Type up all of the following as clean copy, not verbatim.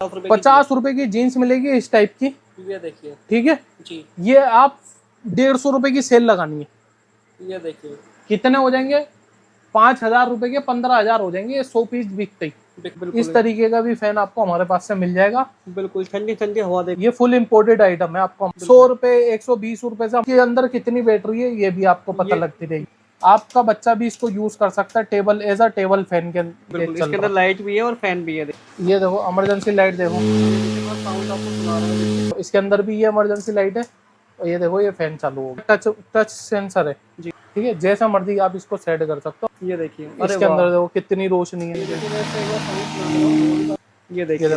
50 रुपए की जीन्स मिलेगी इस टाइप की, ये देखिए। ठीक है जी, ये आप 150 रुपए की सेल लगानी है, ये देखिए। कितने हो जाएंगे 5,000 रुपए के 15,000 हो जाएंगे, ये 100 पीस बिकते ही। बिल्कुल इस तरीके का भी फैन आपको हमारे पास से मिल जाएगा। बिल्कुल ठंडी ठंडी हवा दे। ये फुल इम्पोर्टेड आइटम है, आपको 100 रुपए 120 रुपए से के अंदर कितनी बैटरी है ये भी आपको पता लगती रहेगी। आपका बच्चा भी इसको यूज कर सकता है table as a table fan के बिल्कुल, चल इसके रहा अंदर लाइट भी है और फैन भी है। ये देखो इमरजेंसी लाइट देखो, साउंड आपको सुना रहा है। इसके अंदर भी ये इमरजेंसी लाइट है और ये देखो ये फैन चालू होगा, टच टच सेंसर है जी। ठीक है, जैसा मर्जी आप इसको सेट कर सकते हो। ये देखिए, इसके अंदर देखो कितनी रोशनी है, ये देखिए,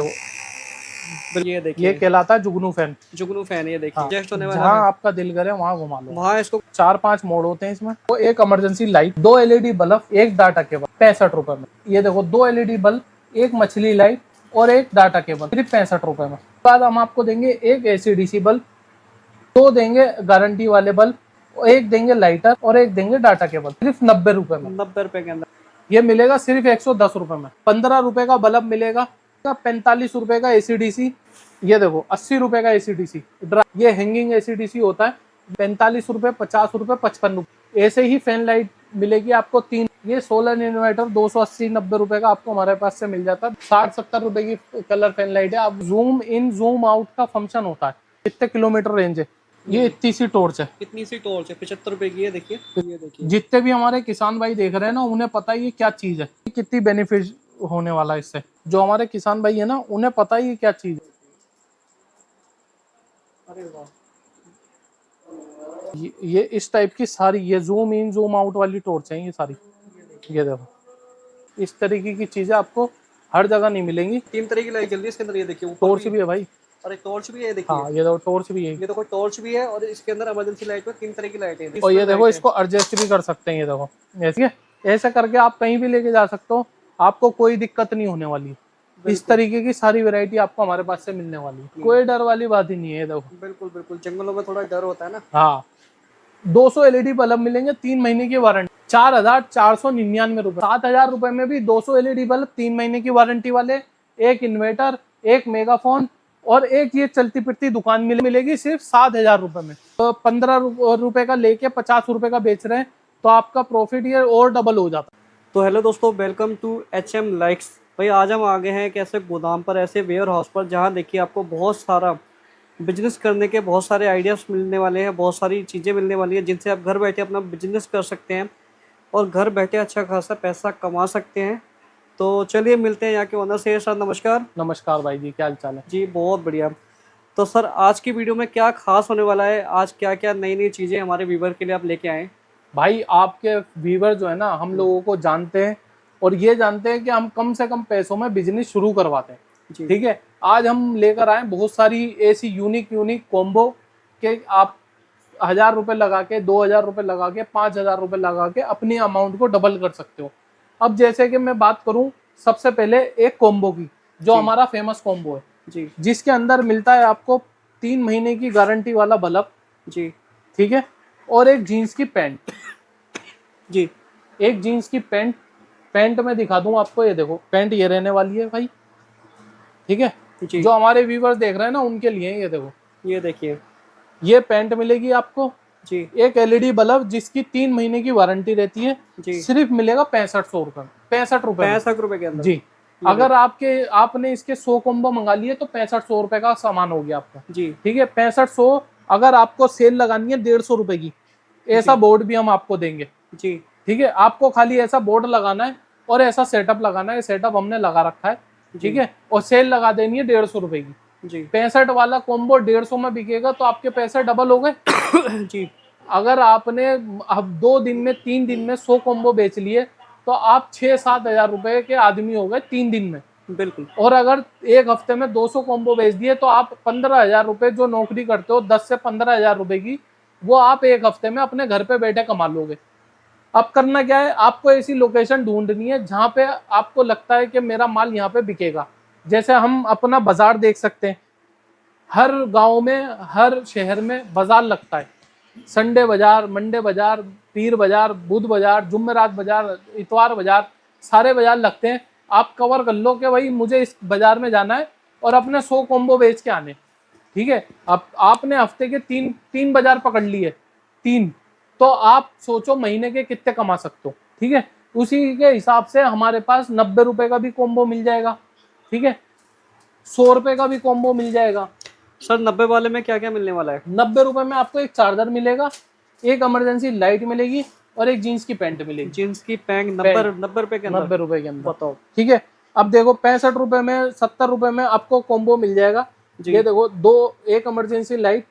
ये देखिए, ये कहलाता है जुगनू फैन। जुगनू फैन, ये देखिए एडजस्ट होने वाला जहाँ है। आपका दिल करे वहाँ घुमा लो। वहाँ इसको 4-5 मोड होते हैं इसमें। तो एक इमरजेंसी लाइट, 2 एलईडी बल्ब, एक डाटा केबल 65 रुपए में। ये देखो 2 एलईडी बल्ब, एक मछली लाइट और एक डाटा केबल सिर्फ 65 रुपए में। बाद हम आपको देंगे एक एसीडीसी बल्ब, 2 देंगे गारंटी वाले बल्ब, एक देंगे लाइटर और एक देंगे डाटा केबल सिर्फ 90 रुपए में। 90 रुपए के अंदर ये मिलेगा सिर्फ 110 रुपए में। 15 रुपए का बल्ब मिलेगा, 45 रुपए का एसीडीसी, ये देखो 80 रुपए का एसीडीसी, ये हैंगिंग एसीडीसी होता है। 45 रुपए 50 रुपए 55 रुपए ऐसे ही फैन लाइट मिलेगी आपको 3। ये सोलर इन्वर्टर 280-90 रुपए का आपको हमारे पास से मिल जाता है। 60-70 रुपए की कलर फैन लाइट है। अब जूम इन जूम आउट का फंक्शन होता है, कितने किलोमीटर रेंज है, ये इतनी सी टॉर्च है, कितनी सी टॉर्च है, 75 रुपए की है। देखिए, ये देखिए, जितने भी हमारे किसान भाई देख रहे हैं ना उन्हें पता है ये क्या चीज है, कितनी बेनिफिट होने वाला है इससे। जो हमारे किसान भाई है ना उन्हें पता है ये क्या चीज है। अरे वाह, ये इस टाइप की सारी ये जूम इन जूम आउट वाली टॉर्च है ये सारी। ये देखो इस तरीके की चीजें आपको हर जगह नहीं मिलेंगी। 3 तरह की लाइट जल्दी इसके अंदर, ये देखिए टॉर्च भी है भाई, और एक टॉर्च भी है। देखिए, हाँ ये देखो टॉर्च भी है, ये देखो टॉर्च भी है और इसके अंदर इमरजेंसी लाइट में 3 तरह की लाइट है। और ये देखो इसको एडजस्ट भी कर सकते हैं। ये देखो ऐसे ऐसे करके आप कहीं भी लेके जा सकते हो, आपको कोई दिक्कत नहीं होने वाली। इस तरीके की सारी वैरायटी आपको हमारे पास से मिलने वाली है, कोई डर वाली बात ही नहीं है। देखो बिल्कुल बिल्कुल, जंगलों में थोड़ा डर होता है ना। हाँ 200 एलईडी बल्ब मिलेंगे, 3 महीने की वारंटी, 4,499 रुपए। 7,000 रुपए में भी 200 एलईडी बल्ब, 3 महीने की वारंटी वाले, एक इन्वर्टर, एक मेगाफोन और एक ये चलती फिरती दुकान मिलेगी सिर्फ 7,000 रुपए में। तो 15 रुपए का लेके 50 रुपए का बेच रहे हैं तो आपका प्रॉफिट ये और डबल हो जाता है। तो हेलो दोस्तों, वेलकम टू HM लाइट्स। भाई आज हम आ गए हैं एक ऐसे गोदाम पर, ऐसे वेयर हाउस पर, जहाँ देखिए आपको बहुत सारा बिजनेस करने के बहुत सारे आइडियाज़ मिलने वाले हैं, बहुत सारी चीज़ें मिलने वाली है जिनसे आप घर बैठे अपना बिजनेस कर सकते हैं और घर बैठे अच्छा खासा पैसा कमा सकते हैं। तो चलिए मिलते हैं यहाँ के ओनर से। सर नमस्कार। नमस्कार भाई जी, क्या हाल चाल है? जी बहुत बढ़िया। तो सर आज की वीडियो में क्या खास होने वाला है, आज क्या क्या नई नई चीज़ें हमारे व्यूवर के लिए आप लेके आए? भाई आपके व्यूवर जो है ना हम लोगों को जानते हैं और ये जानते हैं कि हम कम से कम पैसों में बिजनेस शुरू करवाते हैं, ठीक है। आज हम लेकर आए बहुत सारी ऐसी यूनिक कॉम्बो के आप 1,000 रुपये लगा के, 2,000 रुपये लगा के, 5,000 रुपये लगा के अपनी अमाउंट को डबल कर सकते हो। अब जैसे कि मैं बात करूं सबसे पहले एक कॉम्बो की, जो हमारा फेमस कॉम्बो है जी, जिसके अंदर मिलता है आपको 3 महीने की गारंटी वाला बल्ब जी, ठीक है, और एक जीन्स की पैंट जी, एक जीन्स की पैंट में दिखा दूं आपको। ये देखो पैंट ये रहने वाली है भाई, ठीक है। जी, जो हमारे व्यूवर्स देख रहे हैं ना उनके लिए ये देखो, ये देखिए, ये पैंट मिलेगी आपको। जी, एक एलईडी बल्ब जिसकी 3 महीने की वारंटी रहती है, जी, सिर्फ मिलेगा 6500 रुपए, 65 रुपए में। 65 रुपए के अंदर जी, अगर आपने इसके 100 कॉम्बो मंगा लिए तो 6500 रुपए का सामान हो गया आपका, जी, ठीक है। 6500। अगर आपको सेल लगानी है 150 रुपए की, ऐसा बोर्ड भी हम आपको देंगे, जी, ठीक है। आपको खाली ऐसा बोर्ड लगाना है और ऐसा सेटअप लगाना है, सेटअप हमने लगा रखा है, ठीक है। और सेल लगा देनी है 150 रुपए की। जी, 65 वाला कॉम्बो 150 में बिकेगा तो आपके पैसे डबल हो गए। जी, अगर आपने अब 2 दिन में 3 दिन में 100 कॉम्बो बेच लिए तो आप 6-7 हजार रुपए के आदमी हो गए 3 दिन में। बिल्कुल। और अगर एक हफ्ते में 200 कॉम्बो बेच दिए तो आप 15,000 रुपए जो नौकरी करते हो 10 से 15,000 रुपए की, वो आप एक हफ्ते में अपने घर पे बैठे कमा लोगे। अब करना क्या है, आपको ऐसी लोकेशन ढूंढनी है जहाँ पे आपको लगता है कि मेरा माल यहाँ पे बिकेगा। जैसे हम अपना बाजार देख सकते हैं, हर गांव में हर शहर में बाजार लगता है। संडे बाजार, मंडे बाजार, पीर बाजार, बुध बाजार, जुम्मेरात बाजार, इतवार बाजार, सारे बाजार लगते हैं। आप कवर कर लो कि भाई मुझे इस बाजार में जाना है और अपने 100 कॉम्बो बेच के आने, ठीक है। अब आपने हफ्ते के तीन बाजार पकड़ लिए, 3, तो आप सोचो महीने के कितने कमा सकते हो, ठीक है। उसी के हिसाब से हमारे पास 90 रुपए का भी कॉम्बो मिल जाएगा, ठीक है, 100 रुपए का भी कॉम्बो मिल जाएगा। सर 90 वाले में क्या क्या मिलने वाला है? 90 रुपए में आपको एक चार्जर मिलेगा, एक इमरजेंसी लाइट मिलेगी और एक जीन्स की पैंट मिलेगी। जीन्स की पैंट 90 रुपए के अंदर? 90 रुपए के अंदर, बताओ। ठीक है। अब देखो 65 रुपए में, 70 रुपए में आपको कॉम्बो मिल जाएगा। ये देखो एक इमरजेंसी लाइट,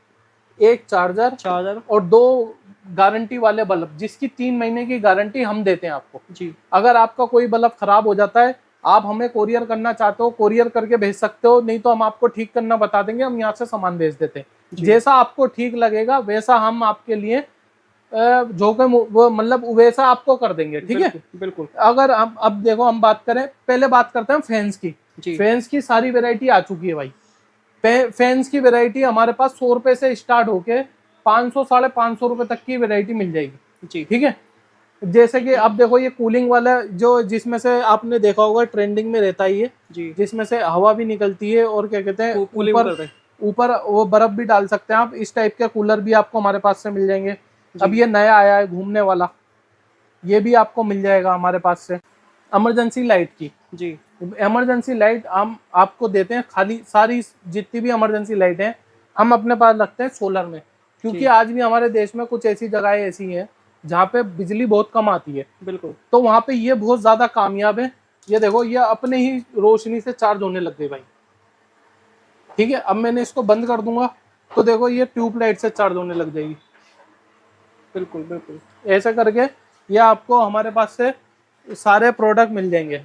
एक चार्जर और 2 गारंटी वाले बल्ब, जिसकी 3 महीने की गारंटी हम देते हैं आपको जी। अगर आपका कोई बल्ब खराब हो जाता है, आप हमें कोरियर करना चाहते हो, कोरियर करके भेज सकते हो, नहीं तो हम आपको ठीक करना बता देंगे, हम यहाँ से सामान भेज देते हैं। जैसा आपको ठीक लगेगा वैसा हम आपके लिए जो वो मतलब वैसा आपको कर देंगे, ठीक है। बिल्कुल। अगर हम अब देखो, हम बात करें, पहले बात करते हैं फैंस की। फैंस की सारी वेरायटी आ चुकी है भाई। फैंस की वेरायटी हमारे पास 100 रुपए से स्टार्ट होके 500 550 रुपए तक की वेरायटी मिल जाएगी जी, ठीक है। जैसे कि अब देखो ये कूलिंग वाला, जो जिसमें से आपने देखा होगा ट्रेंडिंग में रहता ही है जी, जिसमें से हवा भी निकलती है और क्या कहते हैं ऊपर वो बर्फ भी डाल सकते हैं आप। इस टाइप के कूलर भी आपको हमारे पास से मिल जाएंगे। अब ये नया आया है घूमने वाला, ये भी आपको मिल जाएगा हमारे पास से। इमरजेंसी लाइट की जी, इमरजेंसी लाइट हम आपको देते हैं, खाली सारी जितनी भी इमरजेंसी लाइट हैं हम अपने पास रखते हैं सोलर में, क्योंकि आज भी हमारे देश में कुछ ऐसी जगहें ऐसी हैं जहाँ पे बिजली बहुत कम आती है। बिल्कुल। तो वहाँ पे ये बहुत ज्यादा कामयाब है। ये देखो, ये अपने ही रोशनी से चार्ज होने लग गई भाई, ठीक है। अब मैंने इसको बंद कर दूंगा तो देखो ये ट्यूबलाइट से चार्ज होने लग जाएगी। बिल्कुल बिल्कुल, ऐसा करके ये आपको हमारे पास से सारे प्रोडक्ट मिल जाएंगे।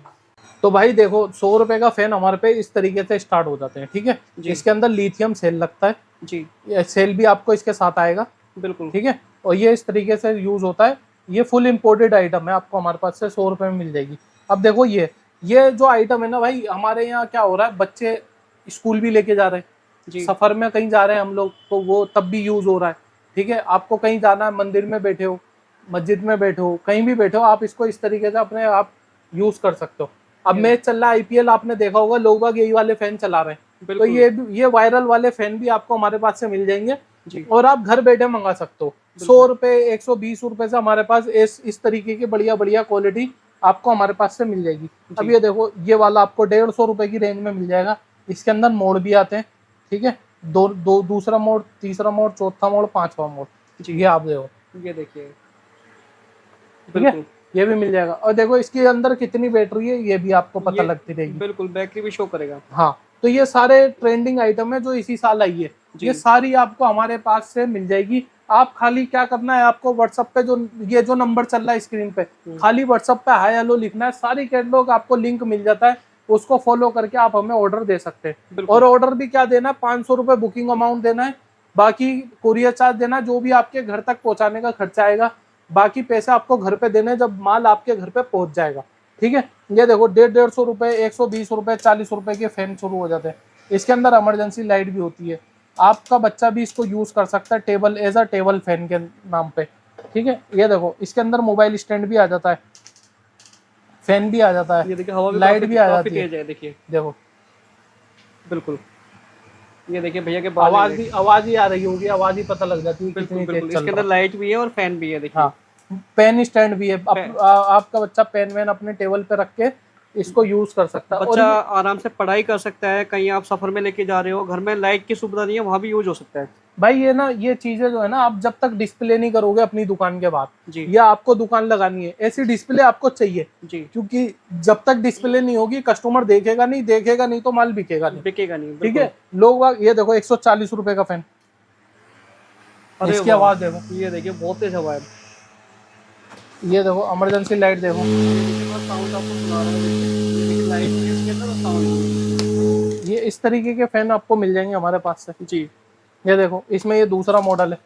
तो भाई देखो 100 रुपए का फैन हमारे पे इस तरीके से स्टार्ट हो जाते हैं, ठीक है। इसके अंदर लिथियम सेल लगता है जी, ये सेल भी आपको इसके साथ आएगा। बिल्कुल, ठीक है। और ये इस तरीके से यूज होता है। ये फुल इम्पोर्टेड आइटम है, आपको हमारे पास से 100 रुपए में मिल जाएगी। अब देखो ये जो आइटम है ना भाई, हमारे यहाँ क्या हो रहा है, बच्चे स्कूल भी लेके जा रहे हैं जी, सफर में कहीं जा रहे हैं हम लोग, तो वो तब भी यूज हो रहा है, ठीक है। आपको कहीं जाना है, मंदिर में बैठे हो, मस्जिद में बैठे हो, कहीं भी बैठे हो, आप इसको इस तरीके से अपने आप यूज कर सकते हो। अब मैच चल रहा है IPL, आपने देखा होगा, लोग बाग यही वाले फैन चला रहे हैं, तो ये वायरल वाले फैन भी आपको हमारे पास से मिल जाएंगे जी। और आप घर बैठे मंगा सकते हो। 100 रुपए 120 रुपए से हमारे पास इस तरीके की बढ़िया बढ़िया क्वालिटी आपको हमारे पास से मिल जाएगी। अब ये देखो, ये वाला आपको 150 रुपए की रेंज में मिल जाएगा। इसके अंदर मोड भी आते हैं, ठीक है, दूसरा मोड, तीसरा मोड, चौथा मोड, 5वां मोड, ये आप देखो, ये देखिए, ठीक है, ये भी मिल जाएगा। और देखो इसके अंदर कितनी बैटरी है ये भी आपको पता लगती रहेगी। बिल्कुल, बैटरी भी शो करेगा। हाँ, तो ये सारे ट्रेंडिंग आइटम है जो इसी साल आई है, ये सारी आपको हमारे पास से मिल जाएगी। आप खाली क्या करना है, आपको व्हाट्सएप पे जो नंबर चल रहा है स्क्रीन पे, खाली व्हाट्सएप पे हाय हेलो लिखना है, सारी कैटलॉग आपको लिंक मिल जाता है, उसको फॉलो करके आप हमें ऑर्डर दे सकते हैं। और ऑर्डर भी क्या देना है, 500 रुपए बुकिंग अमाउंट देना है, बाकी कुरियर चार्ज देना, जो भी आपके घर तक पहुंचाने का खर्चा आएगा, बाकी पैसे आपको घर पे देने जब माल आपके घर पे पहुंच जाएगा, ठीक है। ये देखो 150 रुपए, 120 रुपए, 40 रुपए के फैन शुरू हो जाते हैं। इसके अंदर इमरजेंसी लाइट भी होती है, आपका बच्चा भी इसको यूज कर सकता है table, as a table fan के नाम पे, ठीक है। ये देखो इसके अंदर मोबाइल स्टैंड भी आ जाता है, फैन भी आ जाता है, ये देखिए हवा भी, लाइट भी आ जाती है, देखिए देखो, बिल्कुल। ये देखिए भैया के आवाज ही आ रही होगी, आवाज ही पता लग जाती है कितनी तेज चल रहा है। इसके अंदर लाइट भी है और फैन भी है, देखिए। हाँ, पेन स्टैंड भी है, आपका बच्चा पेन वैन अपने टेबल पे रख के इसको यूज कर सकता है, बच्चा आराम से पढ़ाई कर सकता है। कहीं आप सफर में लेके जा रहे हो, घर में लाइट की सुविधा नहीं है, वहां भी यूज हो सकता है भाई। ये चीजें जो है ना, आप जब तक डिस्प्ले नहीं करोगे अपनी दुकान के बाद, या आपको दुकान लगानी है, ऐसी डिस्प्ले आपको चाहिए जी, क्योंकि जब तक डिस्प्ले नहीं होगी कस्टमर देखेगा नहीं तो माल बिकेगा नहीं, ठीक है। लोग ये देखो 140 रुपए का फैन, इसकी आवाज देखो, ये देखिए बहुत तेज हवा है। ये देखो इमरजेंसी लाइट देखो, साउंड आपको सुना रहा है, लाइट इसके अंदर साउंड। ये इस तरीके के फैन आपको मिल जाएंगे हमारे पास से जी। ये देखो इसमें ये दूसरा मॉडल है,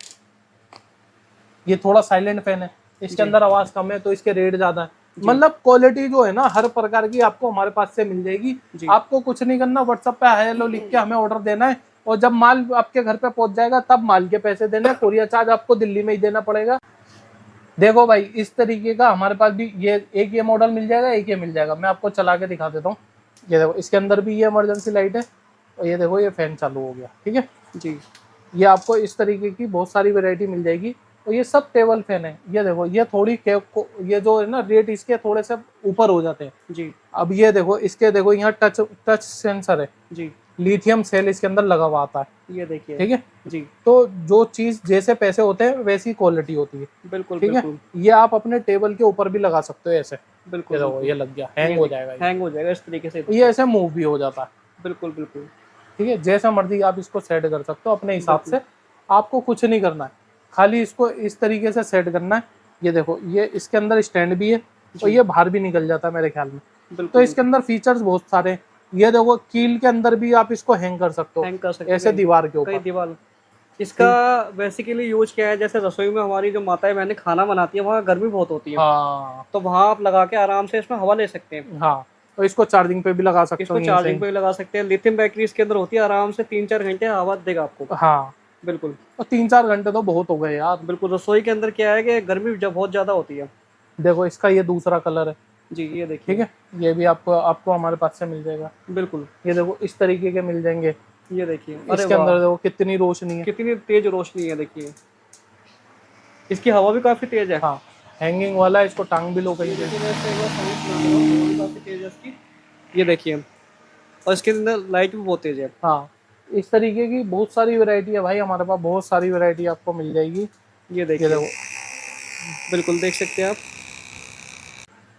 ये थोड़ा साइलेंट फैन है, इसके अंदर आवाज कम है तो इसके रेट ज्यादा है। मतलब क्वालिटी जो है ना हर प्रकार की आपको हमारे पास से मिल जाएगी। आपको कुछ नहीं करना, व्हाट्सएप पे हाय हेलो लिख के हमें ऑर्डर देना है, और जब माल आपके घर पे पहुंच जाएगा तब माल के पैसे देने, कोरियर चार्ज आपको दिल्ली में ही देना पड़ेगा। देखो भाई इस तरीके का हमारे पास भी ये मॉडल मिल जाएगा, एक ये मिल जाएगा। मैं आपको चला के दिखा देता हूँ। ये देखो इसके अंदर भी ये इमरजेंसी लाइट है, और ये देखो ये फैन चालू हो गया, ठीक है। जी ये आपको इस तरीके की बहुत सारी वैरायटी मिल जाएगी। और ये सब टेबल फैन है। ये देखो ये थोड़ी ये जो है ना रेट इसके थोड़े से ऊपर हो जाते हैं। जी अब ये देखो इसके देखो यहाँ टच सेंसर है, जी, लिथियम सेल इसके अंदर लगा हुआ आता है, ये देखिए। ठीक है। जी तो जो चीज जैसे पैसे होते हैं वैसी क्वालिटी होती है, बिल्कुल ठीक है। बिल्कुल ये आप अपने टेबल के ऊपर भी लगा सकते हो ऐसे। ये बिल्कुल देखो बिल्कुल। ये लग गया, हैंग हो जाएगा हैंग हो जाएगा इस तरीके से। ये ऐसे मूव भी हो जाता है, बिल्कुल बिल्कुल ठीक है। जैसा मर्जी आप इसको सेट कर सकते हो अपने हिसाब बिल्कुल। से। आपको कुछ नहीं करना है, खाली इसको इस तरीके से सेट करना है। ये देखो ये इसके अंदर स्टैंड भी है और जी। ये बाहर भी निकल जाता है मेरे ख्याल में। तो बिल्कुल इसके अंदर फीचर्स बहुत सारे हैं। ये देखो कील के अंदर भी आप इसको हैंग कर सकते हो, हैंग कर सकते ऐसे हैं दीवार के कई ऊपर। दीवार। इसका बेसिकली यूज क्या है, जैसे रसोई में हमारी जो माताएं बहनें खाना बनाती है वहाँ गर्मी बहुत होती है, हाँ तो वहाँ आप लगा के आराम से इसमें हवा ले सकते हैं। हाँ, और इसको चार्जिंग पे भी लगा सकते इसको हो यहीं चार्जिंग से। पे भी लगा सकते हैं, लिथियम बैटरी इसके अंदर होती है, आराम से 3-4 घंटे हवा देगा आपको। हाँ, बिल्कुल और 3-4 घंटे तो बहुत हो गए यार। बिल्कुल। रसोई के अंदर क्या है कि गर्मी जब बहुत ज़्यादा होती है। देखो इसका ये दूसरा कलर है, जी ये ठीक देखिए। है। ये भी आपको आपको हमारे पास से मिल जाएगा। बिल्कुल ये देखो इस तरीके के मिल जाएंगे। ये देखिए, अरे इसके वाह अंदर देखो कितनी रोशनी है। कितनी तेज रोशनी है, देखिए इसकी हवा भी काफ़ी तेज है। हाँ, हैंगिंग वाला है, इसको टांग भी लो कहीं पे। काफ़ी तेज है इसकी, ये देखिए। और इसके अंदर लाइट भी बहुत तेज है। हाँ, इस तरीके की बहुत सारी वैरायटी है भाई हमारे पास, बहुत सारी वैरायटी आपको मिल जाएगी। ये ये देखिए, देखो, बिल्कुल देख सकते हैं आप।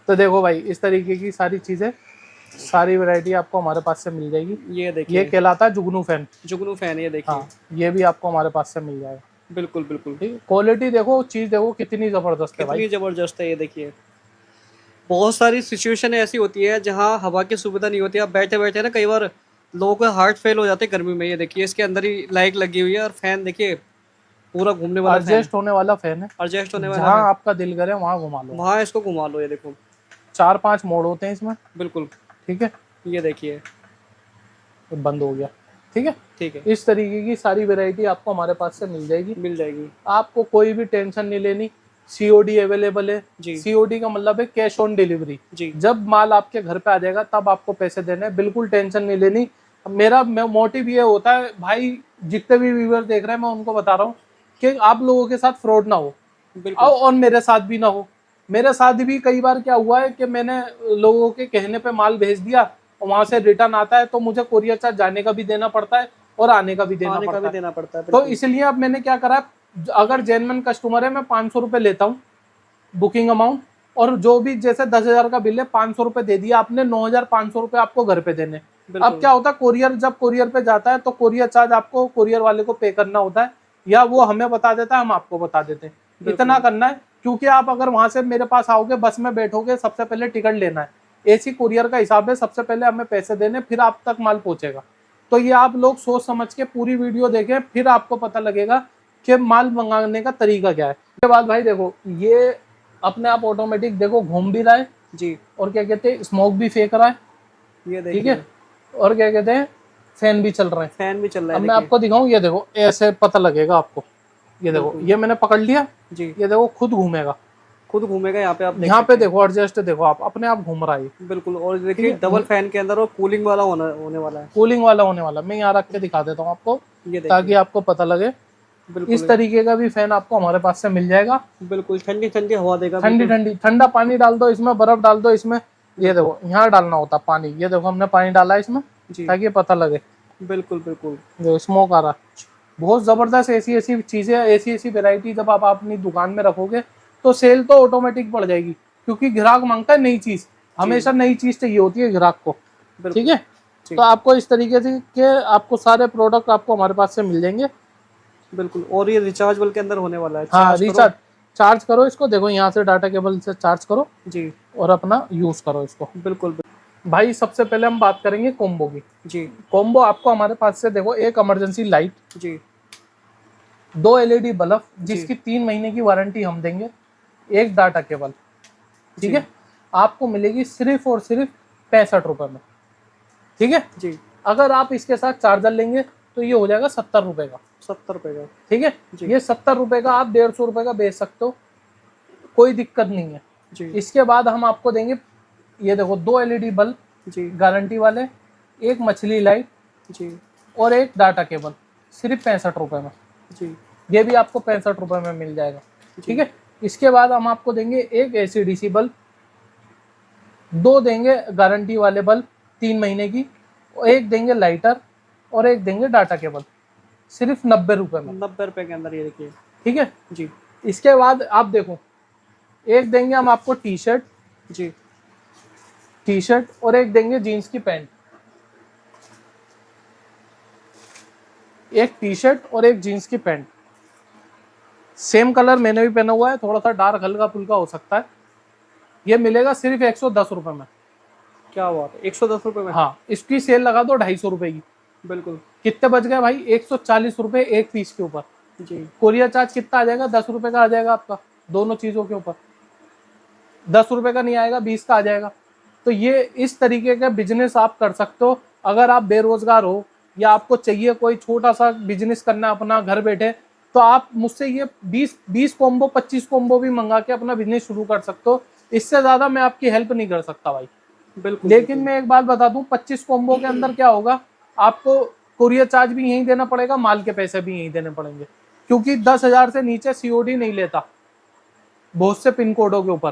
तो देखो भाई इस तरीके की सारी चीजें, सारी वैरायटी आपको हमारे पास से मिल जाएगी। ये ये देखिए कहलाता है जुगनू फैन। जुगनू फैन, ये देखिए। हाँ, ये भी आपको हमारे पास से मिल जाएगा। बिल्कुल बिल्कुल। ठीक है, क्वालिटी देखो, चीज देखो कितनी जबरदस्त है भाई। कितनी जबरदस्त है, ये देखिए। बहुत सारी सिचुएशन ऐसी होती है जहाँ हवा की सुविधा नहीं होती, आप बैठे बैठे ना कई बार लोगों के हार्ट फेल हो जाते हैं गर्मी में। ये देखिए इसके अंदर ही लाइट लगी हुई है, और फैन देखिए पूरा घूमने वाला फैन, एडजस्ट होने वाला फैन है, एडजस्ट होने वाला जहाँ है। आपका दिल करे वहाँ घुमा लो। वहाँ इसको घुमा लो, ये देखो। 4-5 मोड होते हैं इसमें, बिल्कुल, ठीक है। ये देखिए। ये बंद हो गया, ठीक है। ठीक है, इस तरीके की सारी वैरायटी आपको हमारे पास से मिल जाएगी। मिल जाएगी। आपको कोई भी टेंशन नहीं लेनी। सीओडी अवेलेबल है। जी सीओडी का मतलब है कैश ऑन डिलीवरी। जी जब माल आपके घर पे आ जाएगा तब आपको पैसे देने हैं, बिल्कुल टेंशन नहीं लेनी। मेरा मोटिव ये होता है भाई, जितने भी व्यूअर देख रहे हैं मैं उनको बता रहा हूँ कि आप लोगों के साथ फ्रॉड ना हो, बिल्कुल और मेरे साथ भी ना हो। मेरे साथ भी कई बार क्या हुआ है कि मैंने लोगों के कहने पे माल भेज दिया और वहां से रिटर्न आता है तो मुझे कोरियर चार्ज जाने का भी देना पड़ता है और आने का भी देना आने का पड़ता भी है। देना पड़ता है। तो बिल्कुल इसलिए अब मैंने क्या करा, अगर जेन्युइन कस्टमर है मैं 500 रुपये लेता हूँ बुकिंग अमाउंट, और जो भी जैसे 10,000 का बिल है 500 रुपये दे दिया आपने, 9,500 रुपये आपको घर पे देने। अब बिल्कुल क्या होता है, कोरियर जब कोरियर पे जाता है तो कोरियर चार्ज आपको कोरियर वाले को पे करना होता है, या वो हमें बता देता है हम आपको बता देते हैं। इतना करना है, क्योंकि आप अगर वहां से मेरे पास आओगे बस में बैठोगे, सबसे पहले टिकट लेना है। एसी कुरियर का हिसाब है, सबसे पहले हमें पैसे देने फिर आप तक माल पहुंचेगा। तो ये आप लोग सोच समझ के पूरी वीडियो देखें, फिर आपको पता लगेगा कि माल मंगाने का तरीका क्या है। उसके बाद भाई देखो ये अपने आप ऑटोमेटिक देखो घूम भी रहा है, जी, और क्या कहते हैं स्मोक भी फेंक रहा है, ये ठीक देखिए। है। और क्या कहते हैं फैन भी चल रहा है। फैन भी चल रहा अब है, मैं देखिए। आपको दिखाऊं, ये देखो ऐसे पता लगेगा आपको। ये देखो बिल्कुल। ये मैंने पकड़ लिया, जी, ये देखो खुद घूमेगा। खुद घूमेगा, यहाँ पे आप देख यहाँ पे सकते हैं। देखो एडजस्ट देखो आप, अपने आप घूम रहा है। बिल्कुल। और ठीक देखिए है, डबल फैन के अंदर और कूलिंग वाला होने वाला है। कूलिंग वाला होने वाला। मैं यहाँ रख के दिखा देता हूँ आपको, ये ताकि देखिए, आपको पता लगे। बिल्कुल इस तरीके का भी फैन आपको हमारे पास से मिल जाएगा। बिल्कुल ठंडी ठंडी हवा देगा। ठंडी बिल्कुल ठंडी, ठंडा पानी डाल दो इसमें, बर्फ डाल दो इसमें। ये देखो यहाँ डालना होता पानी, ये देखो हमने पानी डाला है इसमें जी, ताकि पता लगे। बिल्कुल बिल्कुल। जो स्मोक आ रहा है, बहुत जबरदस्त। ऐसी ऐसी चीजें, ऐसी ऐसी वैरायटी जब आप अपनी दुकान में रखोगे तो सेल तो ऑटोमेटिक बढ़ जाएगी, क्योंकि ग्राहक मांगता है नई चीज, हमेशा नई चीज चाहिए होती है ग्राहक को, बिल्कुल ठीक है। तो आपको इस तरीके से के आपको सारे प्रोडक्ट आपको हमारे पास से मिल जाएंगे। बिल्कुल। और ये रिचार्जेबल के अंदर होने वाला है। हाँ, चार्ज करो। रिचार्ज चार्ज करो इसको, देखो यहाँ से डाटा केबल से चार्ज करो जी, और अपना यूज करो इसको। बिल्कुल भाई सबसे पहले हम बात करेंगे कॉम्बो की। जी, कॉम्बो आपको हमारे पास से देखो, एक इमरजेंसी लाइट, जी, 2 एलईडी बल्ब जिसकी 3 महीने की वारंटी हम देंगे, एक डाटा केबल, ठीक है। आपको मिलेगी सिर्फ और सिर्फ 65 रुपए में, ठीक है। जी। अगर आप इसके साथ चार्जर लेंगे तो ये हो जाएगा 70 रुपए का, 70 रुपए का। ठीक है। जी। ये 70 रुपए का आप 150 रुपए का बेच सकते हो, कोई दिक्कत नहीं है। जी, इसके बाद हम आपको देंगे, ये देखो 2 एलईडी बल्ब जी, गारंटी वाले, एक मछली लाइट, जी, और एक डाटा केबल, सिर्फ 65 रुपए में। जी ये भी आपको 65 रुपए में मिल जाएगा। ठीक है, इसके बाद हम आपको देंगे एक AC/DC बल्ब, 2 देंगे गारंटी वाले बल्ब 3 महीने की, और एक देंगे लाइटर, और एक देंगे डाटा केबल, सिर्फ 90 रुपए में। 90 रुपए के अंदर ये देखिए। ठीक है, जी इसके बाद आप देखो, एक देंगे हम आपको टी-शर्ट, जी और एक देंगे जीन्स की पैंट। एक टी-शर्ट और एक जीन्स की पैंट, सेम कलर मैंने भी पहना हुआ है, थोड़ा सा डार्क हल्का फुल्का हो सकता है। ये मिलेगा सिर्फ 110 रुपए में। क्या बात है, 110 रुपए में। हाँ, इसकी सेल लगा दो 250 रुपए की। बिल्कुल। कितने बच गए भाई, 140 रुपए एक पीस के ऊपर। जी कोरियर चार्ज कितना आ जाएगा, 10 रुपए का आ जाएगा आपका, दोनों चीजों के ऊपर। 10 रुपए का नहीं आएगा, 20 का आ जाएगा। तो ये इस तरीके का बिजनेस आप कर सकते हो। अगर आप बेरोजगार हो या आपको चाहिए कोई छोटा सा बिजनेस करना अपना घर बैठे, तो आप मुझसे ये 20 कॉम्बो 25 कॉम्बो भी मंगा के अपना बिजनेस शुरू कर सकते हो। इससे ज्यादा मैं आपकी हेल्प नहीं कर सकता भाई। बिल्कुल। लेकिन मैं एक बात बता दूं, 25 कॉम्बो के अंदर क्या होगा, आपको कुरियर चार्ज भी यहीं देना पड़ेगा, माल के पैसे भी यहीं देने पड़ेंगे, क्योंकि 10,000 से नीचे COD नहीं लेता बहुत से पिन कोडों के ऊपर।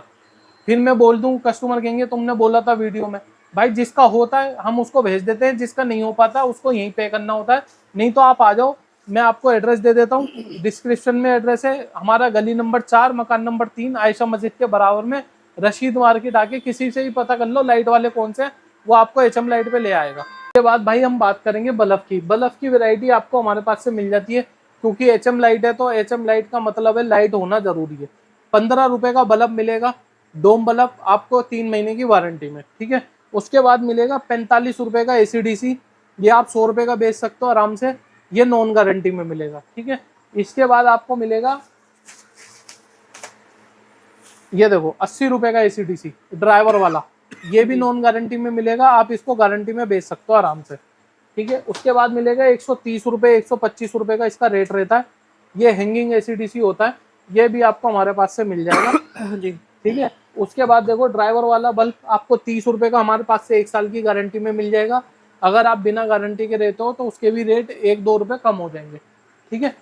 फिर मैं बोल दूं, कस्टमर कहेंगे तुमने बोला था वीडियो में। भाई जिसका होता है हम उसको भेज देते हैं, जिसका नहीं हो पाता उसको यहीं पे करना होता है। नहीं तो आप आ जाओ, मैं आपको एड्रेस दे देता हूँ, डिस्क्रिप्शन में एड्रेस है हमारा, गली नंबर 4 मकान नंबर 3 आयशा मस्जिद के बराबर में, रशीद मार्केट। आके किसी से भी पता कर लो लाइट वाले कौन से, वो आपको HM लाइट पे ले आएगा। उसके बाद भाई हम बात करेंगे बल्ब की। बल्ब की वैरायटी आपको हमारे पास से मिल जाती है, क्योंकि HM लाइट है तो HM लाइट का मतलब है लाइट होना जरूरी है। 15 रुपए का बल्ब मिलेगा, डोम बल्ब, आपको 3 महीने की वारंटी में। ठीक है, उसके बाद मिलेगा 45 रुपए का AC/DC, ये आप 100 रुपए का बेच सकते हो आराम से, ये नॉन गारंटी में मिलेगा। ठीक है, इसके बाद आपको मिलेगा, ये देखो 80 रुपए का AC/DC ड्राइवर वाला, ये भी नॉन गारंटी में मिलेगा, आप इसको गारंटी में बेच सकते हो आराम से। ठीक है, उसके बाद मिलेगा 130 रुपए 125 रुपए का इसका रेट रहता है, ये हैंगिंग AC/DC होता है, ये भी आपको हमारे पास से मिल जाएगा। जी ठीक है, उसके बाद देखो ड्राइवर वाला बल्ब आपको 30 रुपए का हमारे पास से 1 साल की गारंटी में मिल जाएगा। अगर आप बिना गारंटी के रहते हो तो उसके भी रेट 1-2 रुपए कम हो जाएंगे। ठीक है,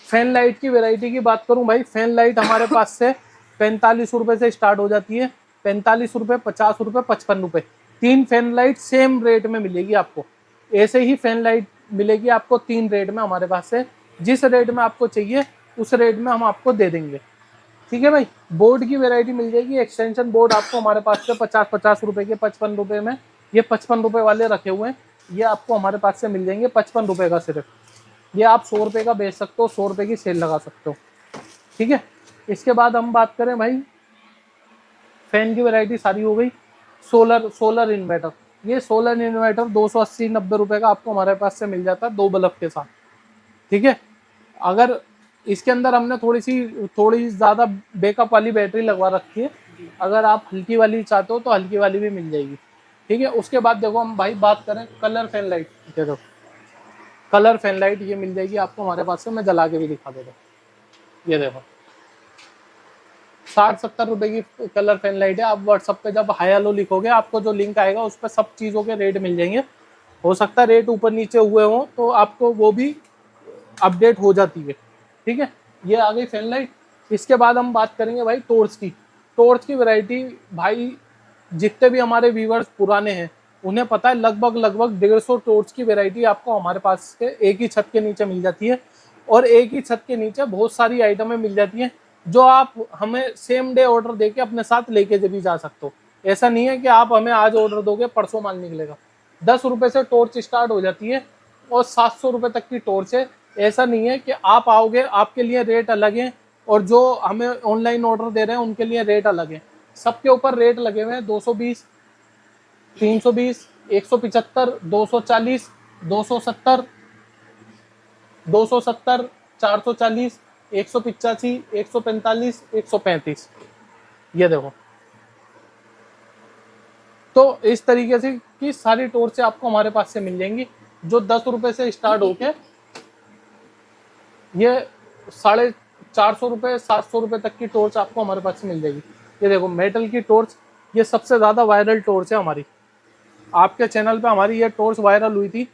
फैन लाइट की वैरायटी की बात करूं भाई, फैन लाइट हमारे पास से 45 रुपए से स्टार्ट हो जाती है, 45 रुपए, 50 रुपए, 55 रुपए, 3 फैन लाइट सेम रेट में मिलेगी आपको। ऐसे ही फैन लाइट मिलेगी आपको 3 रेट में हमारे पास से, जिस रेट में आपको चाहिए उस रेट में हम आपको दे देंगे। ठीक है भाई, बोर्ड की वैरायटी मिल जाएगी, एक्सटेंशन बोर्ड आपको हमारे पास से 50-50 रुपए के, 55 रुपए में, ये 55 रुपए वाले रखे हुए हैं, ये आपको हमारे पास से मिल जाएंगे 55 रुपए का सिर्फ। ये आप 100 रुपए का बेच सकते हो, 100 रुपए की सेल लगा सकते हो। ठीक है, इसके बाद हम बात करें भाई, फैन की वैरायटी सारी हो गई। सोलर इन्वर्टर, ये सोलर इन्वर्टर 280-90 रुपए का आपको हमारे पास से मिल जाता है 2 बल्ब के साथ। ठीक है, अगर इसके अंदर हमने थोड़ी ज़्यादा बैकअप वाली बैटरी लगवा रखी है, अगर आप हल्की वाली चाहते हो तो हल्की वाली भी मिल जाएगी। ठीक है, उसके बाद देखो हम भाई बात करें कलर फैन लाइट, देखो कलर फैन लाइट ये मिल जाएगी आपको हमारे पास से, मैं जला के भी दिखा देता हूँ। ये देखो 60-70 रुपए की कलर फैन लाइट है। आप व्हाट्सएप पे जब हाई हेलो लिखोगे, आपको जो लिंक आएगा उस पर सब चीज़ों के रेट मिल जाएंगे। हो सकता है रेट ऊपर नीचे हुए हों तो आपको वो भी अपडेट हो जाती है। ठीक है, ये आ गई फैन लाइट। इसके बाद हम बात करेंगे भाई टॉर्च की। टॉर्च की वैरायटी भाई जितने भी हमारे व्यूवर्स पुराने हैं उन्हें पता है, लगभग 150 टॉर्च की वैरायटी आपको हमारे पास के एक ही छत के नीचे मिल जाती है। और एक ही छत के नीचे बहुत सारी आइटमें मिल जाती हैं जो आप हमें सेम डे ऑर्डर देके अपने साथ लेके भी जा सकते हो। ऐसा नहीं है कि आप हमें आज ऑर्डर दोगे परसों माल निकलेगा। 10 रुपए से टॉर्च स्टार्ट हो जाती है और 700 रुपए तक की टॉर्च है। ऐसा नहीं है कि आप आओगे आपके लिए रेट अलग है और जो हमें ऑनलाइन ऑर्डर दे रहे हैं उनके लिए रेट अलग है। सबके ऊपर रेट लगे हुए हैं 220, 320, 175, 240, 270, 270, 440, 185, 145, 135। ये देखो, तो इस तरीके से की सारी टॉर्चें आपको हमारे पास से मिल जाएंगी जो 10 रुपए से स्टार्ट होके ये 450 रुपए 700 रुपए तक की टॉर्च आपको हमारे पास से मिल जाएगी। ये देखो मेटल की टॉर्च, ये सबसे ज्यादा वायरल टॉर्च है हमारी। आपके चैनल पे हमारी ये टॉर्च वायरल हुई थी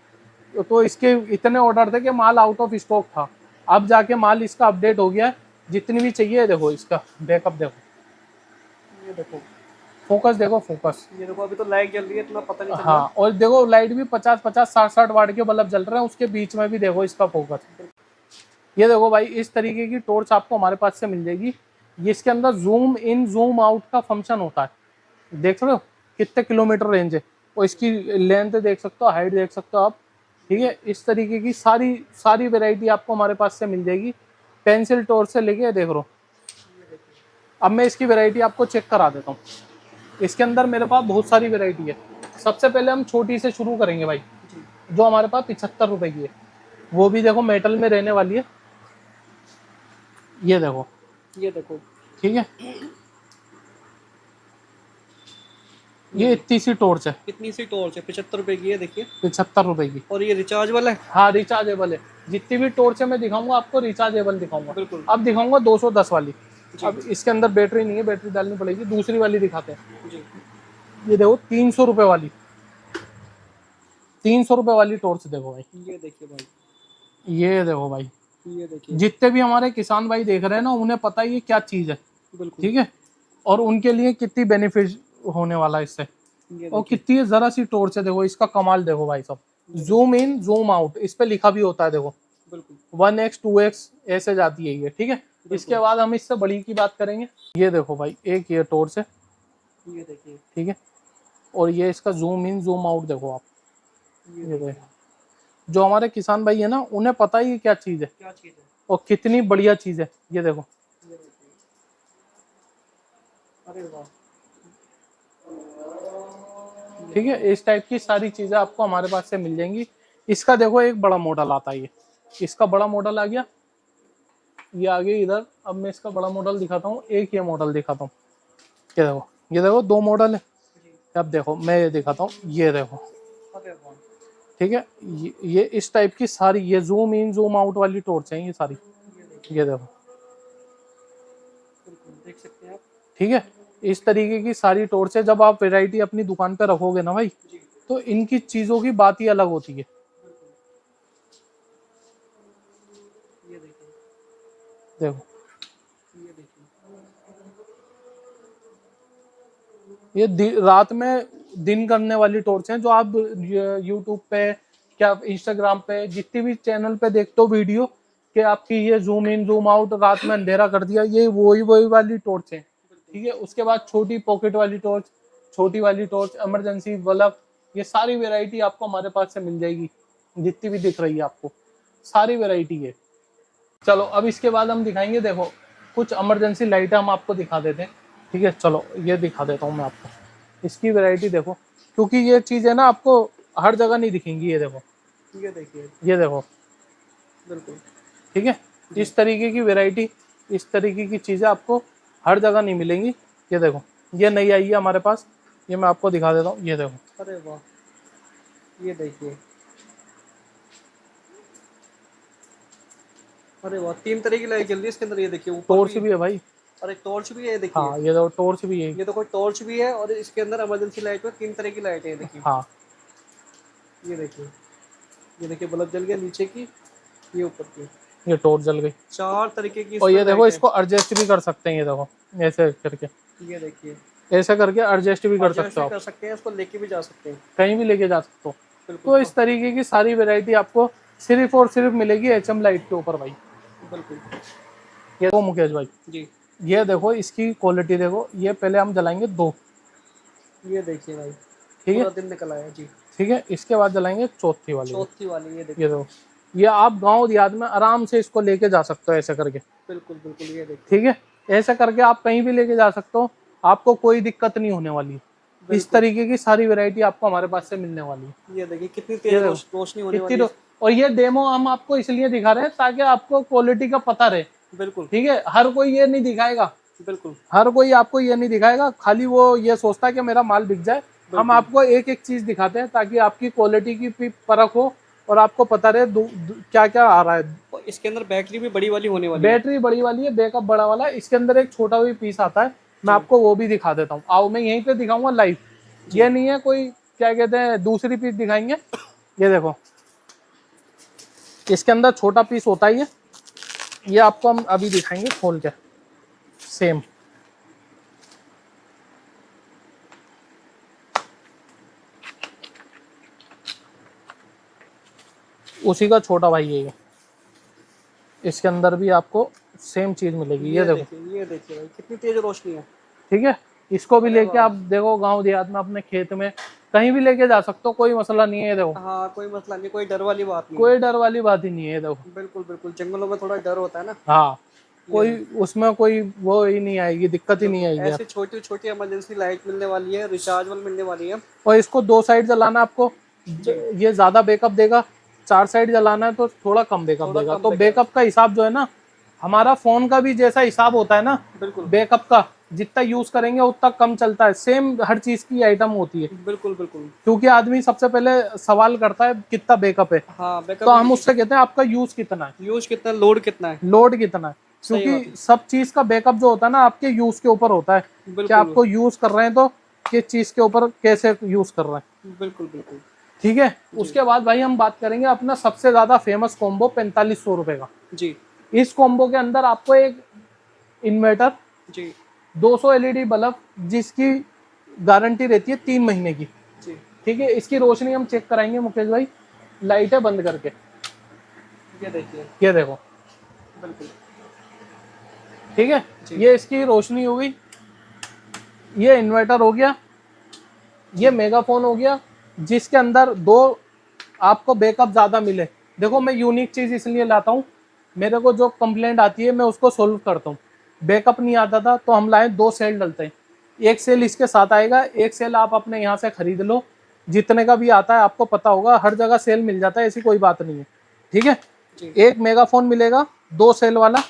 तो इसके इतने ऑर्डर थे कि माल आउट ऑफ स्टॉक था। अब जाके माल इसका अपडेट हो गया है, जितनी भी चाहिए। देखो इसका बैकअप देखो, ये देखो, फोकस देखो, फोकस। ये देखो अभी तो लाइट जल रही है, इतना पता नहीं चल रहा। हाँ, और देखो लाइट भी 50-50 60-60 वाट के बल्ब जल रहे हैं, उसके बीच में भी देखो इसका फोकस। ये देखो भाई, इस तरीके की टॉर्च आपको हमारे पास से मिल जाएगी। ये इसके अंदर जूम इन जूम आउट का फंक्शन होता है। देख रहे हो कितने किलोमीटर रेंज है, और इसकी लेंथ देख सकते हो, हाइट देख सकते हो आप। ठीक है, इस तरीके की सारी सारी वेराइटी आपको हमारे पास से मिल जाएगी, पेंसिल टॉर्च से लेके। देख लो, अब मैं इसकी वेराइटी आपको चेक करा देता हूँ। इसके अंदर मेरे पास बहुत सारी वेराइटी है। सबसे पहले हम छोटी से शुरू करेंगे भाई, जो हमारे पास 75 रुपए की है। वो भी देखो मेटल में रहने वाली है। ये देखो, ये देखो, ठीक है, ये इतनी सी टॉर्च है, कितनी सी टॉर्च है, 75 रुपए की है, देखिए। 75 रुपए की। और ये रिचार्जेबल है? हाँ, रिचार्जेबल है। जितनी भी टॉर्च है मैं दिखाऊंगा आपको रिचार्जेबल दिखाऊंगा। बिल्कुल। अब दिखाऊंगा 210 वाली। जी। अब इसके अंदर बैटरी नहीं है, बैटरी डालनी पड़ेगी। दूसरी वाली दिखाते हैं। जी, ये देखो 300 रुपए वाली, 300 रुपए वाली टॉर्च देखो भाई। ये देखिए भाई, ये देखो भाई, ये देखिए। जितने भी हमारे किसान भाई देख रहे हैं ना, उन्हें पता है ये क्या चीज है। बिल्कुल। ठीक है, और उनके लिए कितनी बेनिफिट होने वाला है इससे। ये और देखिए, कितनी जरा सी टॉर्च है, देखो इसका कमाल देखो भाई साहब। जूम इन जूम आउट इस पे लिखा भी होता है, देखो बिल्कुल। 1x 2x ऐसे जाती है ये। ठीक है, इसके बाद हम इससे बड़ी की बात करेंगे। ये देखो भाई, एक ये टॉर्च है, ये देखिए, ठीक है, और ये इसका जूम इन जूम आउट देखो आप। ये देखो, जो हमारे किसान भाई है ना, उन्हें पता ही क्या चीज है क्या चीज है। और कितनी बढ़िया चीज है। ये देखो, ये देखिए, अरे वाह। ठीक है, इस टाइप की सारी चीजें आपको हमारे पास से मिल जाएंगी। इसका देखो एक बड़ा मॉडल आता है, ये इसका बड़ा मॉडल आ गया, ये आगे इधर। अब मैं इसका बड़ा मॉडल दिखाता हूँ, एक ये मॉडल दिखाता हूँ। ये देखो, ये देखो दो मॉडल है। अब देखो मैं ये दिखाता हूँ, ये देखो, अरे वाह। ठीक है, ये इस टाइप की सारी ये जूम इन जूम आउट वाली टॉर्च है ये सारी। ये देखो, बिल्कुल देख सकते हैं आप। ठीक है, इस तरीके की सारी टॉर्च है। जब आप वैरायटी अपनी दुकान पे रखोगे ना भाई, जी, तो इनकी चीजों की बात ही अलग होती है। बिल्कुल। ये देखिए, देखो, ये देखिए, ये रात में दिन करने वाली टॉर्च है, जो आप यूट्यूब पे, क्या इंस्टाग्राम पे, जितनी भी चैनल पे देखते हो वीडियो कि आपकी ये जूम इन जूम आउट रात में अंधेरा कर दिया, ये वही वही वाली टॉर्च है। ठीक है, उसके बाद छोटी पॉकेट वाली टॉर्च, छोटी वाली टॉर्च, इमरजेंसी बल्ब, ये सारी वेराइटी आपको हमारे पास से मिल जाएगी। जितनी भी दिख रही है आपको, सारी वेराइटी है। चलो अब इसके बाद हम दिखाएंगे, देखो कुछ इमरजेंसी लाइट हम आपको दिखा देते हैं। ठीक है, चलो ये दिखा देता हूँ मैं आपको, इसकी वैरायटी देखो, क्योंकि ये चीज़ें ना आपको हर जगह नहीं दिखेंगी। ये देखो, ये देखिए, ये देखो, बिल्कुल। ठीक है, इस तरीके की वैरायटी, इस तरीके की चीज़ें आपको हर जगह नहीं मिलेंगी। ये देखो, ये नई आई है हमारे पास, ये मैं आपको दिखा देता हूँ। ये देखो, अरे वाह, ये देखिए, अरे वाह, 3 तरह की लाइट जल रही है इसके अंदर। ये देखिए, ऊपर टॉर्च भी है भाई। और एक टॉर्च भी है, ये देखिए। हाँ, ये देखो टॉर्च भी है। ये तो कोई टॉर्च भी है, और इसके अंदर इमरजेंसी लाइट में 3 तरह की लाइट है, ये देखिए। हाँ, ये देखिए, ये देखिए, बल्ब जल गया नीचे की, ये ऊपर की, ये टॉर्च जल गई। 4 तरीके की और ये इसमें देखो, लाइट इसको एडजस्ट भी कर सकते हैं। ये देखो, ऐसे करके, है। ये देखिए, ऐसे करके एडजस्ट भी कर सकते हो आप, कर सकते हैं, इसको लेके भी जा सकते हैं। कहीं भी लेके जा सकते हो। बिल्कुल। तो इस तरीके की सारी वैरायती आपको सिर्फ और सिर्फ मिलेगी एचएम लाइट के ऊपर भाई। बिल्कुल। ये देखो मुकेश भाई, जी, ये देखो इसकी क्वालिटी देखो। ये पहले हम जलाएंगे 2, ये देखिए भाई, ठीक है, पूरा दिन निकल आया जी। ठीक है, इसके बाद जलाएंगे चौथी वाली। चौथी वाली, ये देखिए। ये देखो, ये आप गांव देहात में आराम से इसको लेके जा सकते हो ऐसे करके। बिल्कुल बिल्कुल, ये देखिए। ठीक है, ऐसे करके आप कहीं भी लेके जा सकते हो, आपको कोई दिक्कत नहीं होने वाली। इस तरीके की सारी वैरायटी आपको हमारे पास से मिलने वाली है। ये देखिए, कितनी तेज रोशनी होने वाली है। और ये डेमो हम आपको इसलिए दिखा रहे हैं ताकि आपको क्वालिटी का पता रहे। बिल्कुल। ठीक है, हर कोई ये नहीं दिखाएगा, बिल्कुल, हर कोई आपको ये नहीं दिखाएगा, खाली वो ये सोचता है कि मेरा माल बिक जाए। हम आपको एक एक चीज दिखाते हैं ताकि आपकी क्वालिटी की भी परख हो और आपको पता रहे क्या क्या आ रहा है। और इसके अंदर बैटरी भी बड़ी वाली होने वाली है। बैटरी बड़ी वाली है, बैकअप बड़ा वाला है। इसके अंदर एक छोटा भी पीस आता है, मैं आपको वो भी दिखा देता हूँ। आओ, मैं यहीं पे दिखाऊंगा लाइव, ये नहीं है कोई क्या कहते हैं दूसरी पीस दिखाएंगे। ये देखो, इसके अंदर छोटा पीस होता ही है, ये आपको हम अभी दिखाएंगे खोल के। सेम उसी का छोटा भाई है ये। इसके अंदर भी आपको सेम चीज मिलेगी। ये देखो, ये देखिए भाई कितनी तेज रोशनी है। ठीक है। इसको भी लेके आप देखो गांव देहात में अपने खेत में कहीं भी लेके जा सकते हो, कोई मसला नहीं है। ये देखो, हाँ कोई मसला नहीं, कोई डर वाली बात नहीं। कोई डर वाली बात ही नहीं है। ये देखो, बिल्कुल बिल्कुल, जंगलों में थोड़ा डर होता है ना। हाँ, कोई उसमें कोई वो ही नहीं आएगी, दिक्कत ही नहीं आएगी। ऐसे छोटी छोटी इमरजेंसी लाइट मिलने वाली है, रिचार्जेबल मिलने वाली है। और इसको 2 साइड जलाना आपको, ये ज्यादा बैकअप देगा। 4 साइड जलाना है तो थोड़ा कम बैकअप देगा। तो बैकअप का हिसाब जो है ना, हमारा फोन का भी जैसा हिसाब होता है ना, बिल्कुल बैकअप का जितना यूज करेंगे उतना कम चलता है। सेम हर चीज की आइटम होती है। बिल्कुल बिल्कुल, क्योंकि आदमी सबसे पहले सवाल करता है कितना बैकअप है। हाँ बैकअप, तो हम उससे कहते हैं आपका यूज कितना है, यूज कितना, लोड कितना है, लोड कितना है। क्योंकि सब चीज का बैकअप जो होता है ना, आपके यूज के ऊपर होता है कि आपको यूज कर रहे हैं तो किस चीज के ऊपर कैसे यूज कर रहे हैं। बिल्कुल बिल्कुल, ठीक है। उसके बाद भाई हम बात करेंगे अपना सबसे ज्यादा फेमस कॉम्बो 4500 रुपए का जी। इस कॉम्बो के अंदर आपको एक इन्वर्टर जी, 200 एलईडी बल्ब जिसकी गारंटी रहती है 3 महीने की। जी, ठीक है। इसकी रोशनी हम चेक कराएंगे मुकेश भाई, लाइटें बंद करके। ये देखिए, ये देखो, बिल्कुल ठीक है। ये इसकी रोशनी हो गई, ये इन्वर्टर हो गया, ये मेगाफोन हो गया जिसके अंदर 2 आपको बैकअप ज्यादा मिले। देखो मैं यूनिक चीज इसलिए लाता हूँ, मेरे को जो कंप्लेंट आती है मैं उसको सोल्व करता हूँ। बैकअप नहीं आता था तो हम लाए 2 सेल डलते हैं। एक सेल इसके साथ आएगा, एक सेल आप अपने यहाँ से खरीद लो, जितने का भी आता है आपको पता होगा, हर जगह सेल मिल जाता है, ऐसी कोई बात नहीं है। ठीक है। एक मेगाफोन मिलेगा 2 सेल वाला,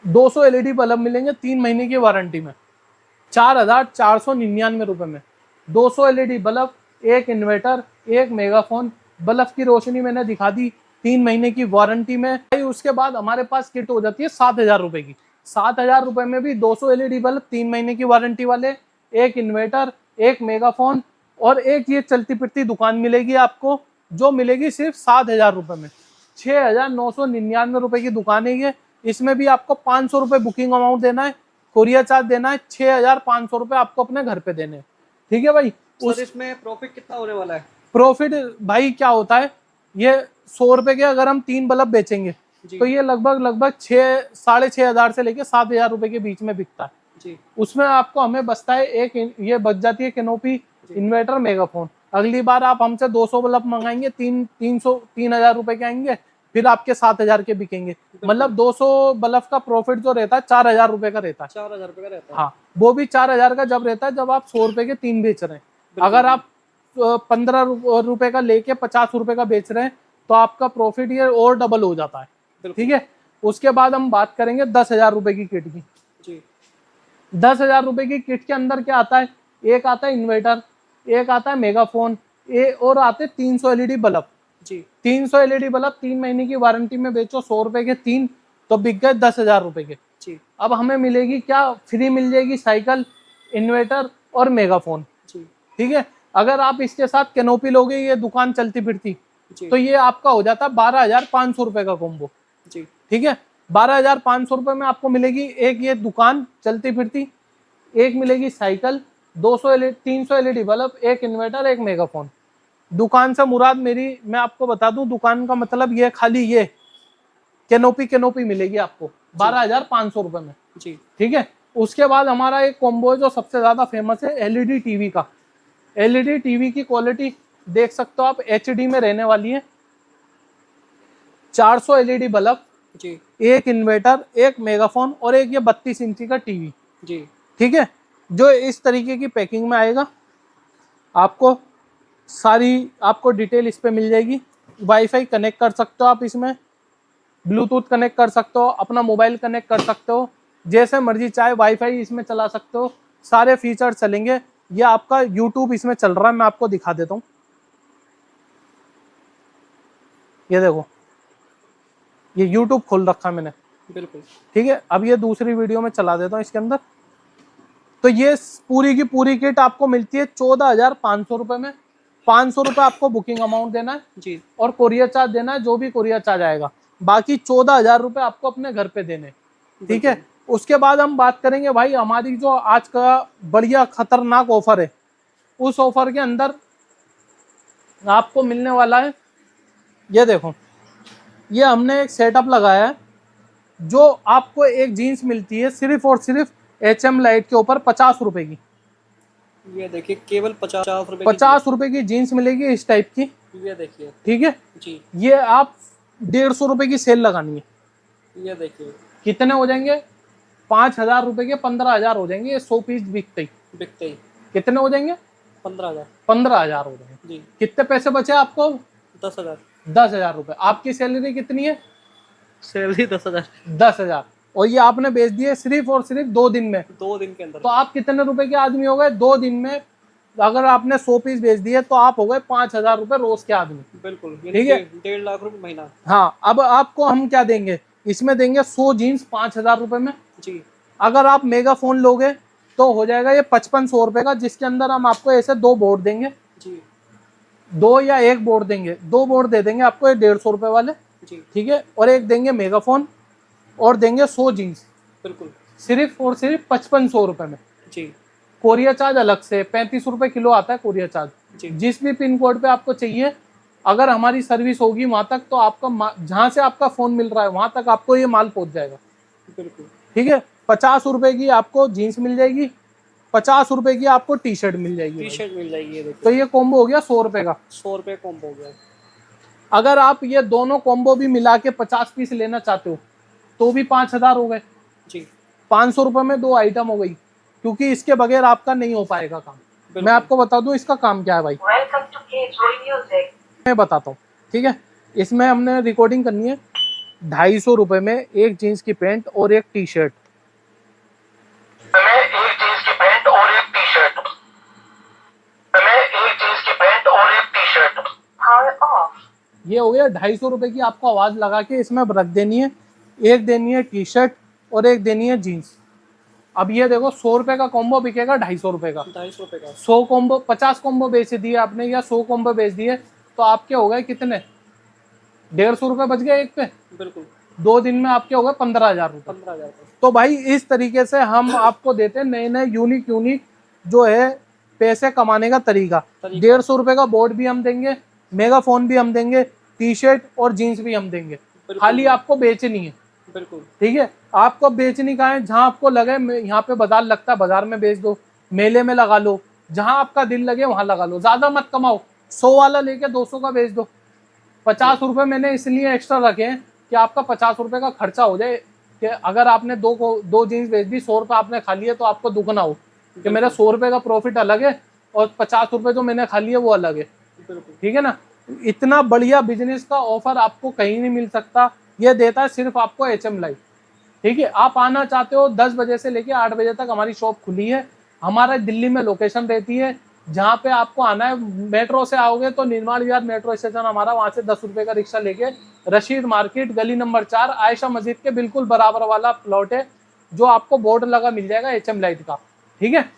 200 एलईडी बल्ब मिलेंगे 3 महीने की वारंटी में 4499 रुपए में। 200 एलईडी बल्ब, एक इन्वर्टर, एक मेगाफोन, बल्ब की रोशनी मैंने दिखा दी, 3 महीने की वारंटी में। उसके बाद हमारे पास किट हो जाती है 7000 रुपए की। 7000 रुपए में भी 200 एलईडी बल्ब, 3 महीने की वारंटी वाले, एक इन्वर्टर, एक मेगाफोन और एक ये चलती फिरती दुकान मिलेगी आपको, जो मिलेगी सिर्फ 7000 रुपए में। 6999 रुपए की दुकान है ये। इसमें भी आपको 500 रुपए बुकिंग अमाउंट देना है, कोरियर चार्ज देना है, 6500 रुपए आपको अपने घर पे देने हैं। ठीक है भाई। सर इसमें प्रॉफिट कितना होने वाला है? प्रॉफिट भाई क्या होता है, ये 100 रुपए के अगर हम 3 बल्ब बेचेंगे तो ये लगभग 6,500 से लेके 7,000 रुपए के बीच में बिकता है जी। उसमें आपको हमें बचता है ये बच जाती है कैनोपी, इन्वर्टर, मेगाफोन। अगली बार आप हमसे 200 बल्ब मंगाएंगे, 3,000 रुपए के आएंगे, फिर आपके 7,000 के बिकेंगे। मतलब 200 बल्ब का प्रॉफिट जो रहता है 4,000 रुपए का रहता है। 4,000 रुपए का रहता है। हाँ, वो भी 4,000 का जब रहता है जब आप 100 रुपए के 3 बेच रहे हैं। अगर आप 15 रुपए का लेके 50 रुपए का बेच रहे हैं तो आपका प्रॉफिट ये और डबल हो जाता है। ठीक है। उसके बाद हम बात करेंगे 10,000 रुपए की किट की जी। 10,000 रुपए की किट के अंदर क्या आता है, एक आता है इन्वर्टर, एक आता है मेगाफोन, और आते हैं 300 एलईडी बल्ब जी। 300 एलईडी बल्ब 3 महीने की वारंटी में बेचो 100 रुपए के 3, तो बिक गए 10,000 रुपए के जी। अब हमें मिलेगी क्या, फ्री मिल जाएगी साइकिल, इन्वर्टर और मेगाफोन। ठीक है। अगर आप इसके साथ कैनोपी लोगे, ये दुकान चलती फिरती, तो ये आपका हो जाता है 12,500 रुपए का कॉम्बो। ठीक है। 12,500 रुपए में आपको मिलेगी एक ये दुकान चलती फिरती, एक मिलेगी साइकिल, 300 एलईडी बल्ब, एक इन्वर्टर, एक मेगाफोन। दुकान से मुराद मेरी, मैं आपको बता दूं, दुकान का मतलब ये खाली ये कैनोपी मिलेगी आपको 12,500 रुपए में जी। ठीक है। उसके बाद हमारा एक कॉम्बो है जो सबसे ज्यादा फेमस है, एलईडी टीवी का। एलईडी टीवी की क्वालिटी देख सकते हो आप, एचडी में रहने वाली है। 400 एलईडी बल्ब जी, एक इन्वर्टर, एक मेगाफोन और एक ये 32 इंची का टीवी जी। ठीक है। जो इस तरीके की पैकिंग में आएगा, आपको सारी आपको डिटेल इस पे मिल जाएगी। वाईफाई कनेक्ट कर सकते हो आप इसमें, ब्लूटूथ कनेक्ट कर सकते हो, अपना मोबाइल कनेक्ट कर सकते हो, जैसे मर्जी चाहे वाईफाई इसमें चला सकते हो, सारे फीचर चलेंगे। ये आपका यूट्यूब इसमें चल रहा है, मैं आपको दिखा देता हूँ। ये देखो, ये यूट्यूब खोल रखा है मैंने, बिल्कुल। ठीक है। अब ये दूसरी वीडियो में चला देता हूँ इसके अंदर। तो ये पूरी की पूरी किट आपको मिलती है 14,500 रुपए में। 500 रुपये आपको बुकिंग अमाउंट देना है जी और कोरियर चार्ज देना है, जो भी कोरियर चार्ज आएगा। बाकी 14,000 रुपये आपको अपने घर पे देने, ठीक है। उसके बाद हम बात करेंगे भाई हमारी जो आज का बढ़िया खतरनाक ऑफर है, उस ऑफर के अंदर आपको मिलने वाला है, ये देखो, ये हमने एक सेटअप लगाया है, जो आपको एक जीन्स मिलती है सिर्फ और सिर्फ HM लाइट के ऊपर 50 रुपए की। ये देखिए केवल 50 रुपए 50 रुपए की जीन्स मिलेगी इस टाइप की, ये देखिए ठीक है जी। ये आप 150 रुपए की सेल लगानी है, ये देखिए कितने हो जाएंगे, 5,000 रुपए के 15,000 हो जाएंगे। ये 100 पीस बिकते ही कितने हो जाएंगे, 15,000 हो जाएंगे जी। कितने पैसे बचे आपको, 10,000 रुपए। आपकी सैलरी कितनी है, सैलरी 10,000 10,000, और ये आपने बेच दिए सिर्फ और सिर्फ 2 दिन में, 2 दिन के अंदर। तो आप कितने रुपए के आदमी हो गए 2 दिन में। अगर आपने 100 पीस बेच दिए तो आप हो गए 5,000 रुपए रोज के आदमी, बिल्कुल, ठीक है। 1.5 लाख रुपए महीना। हाँ, अब आपको हम क्या देंगे, इसमें देंगे 100 जीन्स 5,000 रुपए में जी। अगर आप मेगा फोन लोगे तो हो जाएगा ये 5500 रुपए का, जिसके अंदर हम आपको ऐसे 2 बोर्ड देंगे जी। 2 या 1 बोर्ड देंगे, 2 बोर्ड दे देंगे आपको ये 150 रुपए वाले जी, ठीक है, और एक देंगे मेगा फोन और देंगे 100 जीन्स बिल्कुल सिर्फ और सिर्फ 5500 रुपए में जी। कोरियर चार्ज अलग से 35 रुपए किलो आता है कोरियर चार्ज जी। जिस भी पिन कोड पे आपको चाहिए, अगर हमारी सर्विस होगी वहां तक तो आपका जहां से आपका फोन मिल रहा है वहां तक आपको ये माल पहुंच जाएगा, बिल्कुल, ठीक है। 50 रुपए की आपको जीन्स मिल जाएगी, 50 रुपए की आपको टी शर्ट मिल जाएगी, टी-शर्ट मिल जाएगी। ये तो ये कॉम्बो हो गया 100 रुपए का। 100 रुपए कॉम्बो हो गया। अगर आप ये दोनों कॉम्बो भी मिला के 50 पीस लेना चाहते हो तो भी 5,000 हो गए जी। 500 रुपए में 2 आइटम हो गई, क्योंकि इसके बगैर आपका नहीं हो पाएगा काम। मैं आपको बता दूं इसका काम क्या है भाई, मैं बताता हूँ, ठीक है। इसमें हमने रिकॉर्डिंग करनी है, 250 रुपए में एक जीन्स की पैंट और एक टी शर्ट, ये हो गया 250 रुपए की। आपको आवाज लगा के इसमें रख देनी है, एक देनी है टी शर्ट और एक देनी है जीन्स। अब ये देखो 100 रुपए का कॉम्बो बिकेगा 250 रुपए का, 250 रुपए का। 100 कॉम्बो 50 कॉम्बो बेच दिए आपने या 100 कॉम्बो बेच दिए तो आपके हो गए कितने, 150 रुपए बच गए एक पे, बिल्कुल। 2 दिन में आपके हो गए 15,000 रुपए। 15,000। तो भाई इस तरीके से हम आपको देते हैं नए नए यूनिक जो है पैसे कमाने का तरीका। 150 रुपए का बोर्ड भी हम देंगे, मेगा फोन भी हम देंगे, टी शर्ट और जीन्स भी हम देंगे, खाली आपको बेचनी है, बिल्कुल, ठीक है। आपको बेचनी कहाँ है, जहां आपको लगे यहाँ पे बाजार लगता है बाजार में बेच दो, मेले में लगा लो, जहां आपका दिल लगे वहां लगा लो, ज्यादा मत कमाओ, 100 वाला लेके 200 का बेच दो। 50 रुपए मैंने इसलिए एक्स्ट्रा रखे हैं कि आपका 50 रुपए का खर्चा हो जाए, कि अगर आपने दो जीन्स बेच दी 100 रुपए आपने खा लिए तो आपको दुगना हो कि मेरा 100 रुपए का प्रॉफिट अलग है और 50 रुपए जो मैंने खा लिए वो अलग है, ठीक है ना। इतना बढ़िया बिजनेस का ऑफर आपको कहीं नहीं मिल सकता, ये देता है सिर्फ आपको HM लाइफ, ठीक है। आप आना चाहते हो 10 बजे से लेके 8 बजे तक हमारी शॉप खुली है, हमारा दिल्ली में लोकेशन रहती है, जहाँ पे आपको आना है मेट्रो से आओगे तो निर्माण विहार मेट्रो स्टेशन हमारा, वहां से 10 रुपए का रिक्शा लेके रशीद मार्केट गली नंबर 4 आयशा मस्जिद के बिल्कुल बराबर वाला प्लॉट है, जो आपको बोर्ड लगा मिल जाएगा HM लाइट का, ठीक है।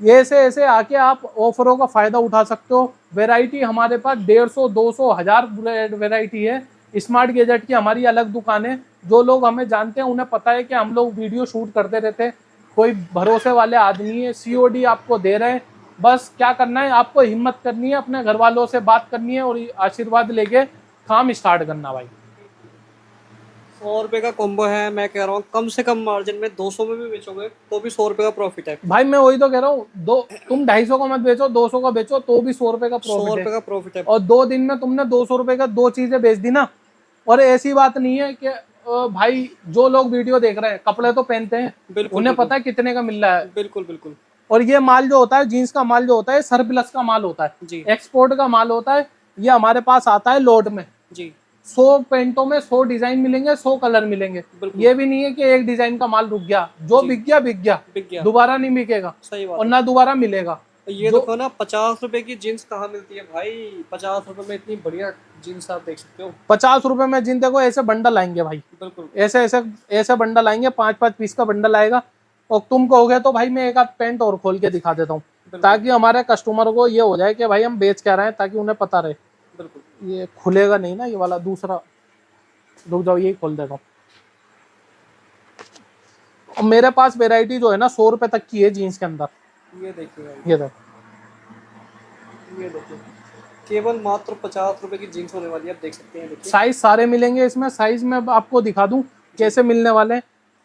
ये ऐसे आके आप ऑफरों का फायदा उठा सकते हो। वैरायटी हमारे पास 150, 200, 1000 वैरायटी है। स्मार्ट गैजेट की हमारी अलग दुकान है, जो लोग हमें जानते हैं उन्हें पता है कि हम लोग वीडियो शूट करते रहते हैं, कोई भरोसे वाले आदमी है, COD आपको दे रहे हैं। बस क्या करना है, आपको हिम्मत करनी है, अपने घर वालों से बात करनी है और आशीर्वाद लेके काम स्टार्ट करना भाई। 100 रुपए का कॉम्बो है, मैं कह रहा हूँ कम से कम मार्जिन में 200 में भी बेचोगे तो भी 100 रुपए का प्रॉफिट है भाई। मैं वही तो कह रहा हूँ, तुम 250 का मत बेचो, 200 का बेचो तो भी 100 रुपए का 100 रुपए का प्रॉफिट है। और 2 दिन में तुमने 200 रुपए का 2 चीजें बेच दी ना। और ऐसी बात नहीं है कि भाई जो लोग वीडियो देख रहे हैं कपड़े तो पहनते हैं, उन्हें पता है कितने का मिल रहा है। बिल्कुल बिल्कुल। और ये माल जो होता है, जीन्स का माल जो होता है, सरप्लस का माल होता है, एक्सपोर्ट का माल होता है। ये हमारे पास आता है लोड में जी। 100 पेंटों में 100 डिजाइन मिलेंगे, 100 कलर मिलेंगे। ये भी नहीं है कि एक डिजाइन का माल रुक गया, जो बिक गया, दोबारा नहीं बिकेगा, सही बात, और ना दोबारा मिलेगा। ये देखो ना 50 रुपए की जीन्स कहाँ मिलती है भाई, 50 रुपए में इतनी बढ़िया जीन्स आप देख सकते हो। 50 रुपए में जीन देखो, ऐसे बंडल आएंगे भाई, बिल्कुल ऐसे बंडल आएंगे, 5-5 पीस का बंडल आएगा। और तुम कहोगे तो भाई मैं एक आध पैंट और खोल के दिखा देता हूँ, ताकि हमारे कस्टमर को ये हो जाए कि भाई हम बेच क्या रहे हैं, ताकि उन्हें पता रहे। बिल्कुल। ये खुलेगा नहीं ना ये वाला दूसरा, रुक जाओ यही खोल देता हूँ। और मेरे पास वैरायटी जो है ना 100 रुपए तक की है जीन्स के अंदर। ये देखिए, ये देखो, ये देखिए, केवल मात्र 50 रुपए की जीन्स होने वाली है, आप देख सकते हैं। देखिए साइज सारे मिलेंगे इसमें। साइज में आपको दिखा दूं कैसे मिलने वाले हैं।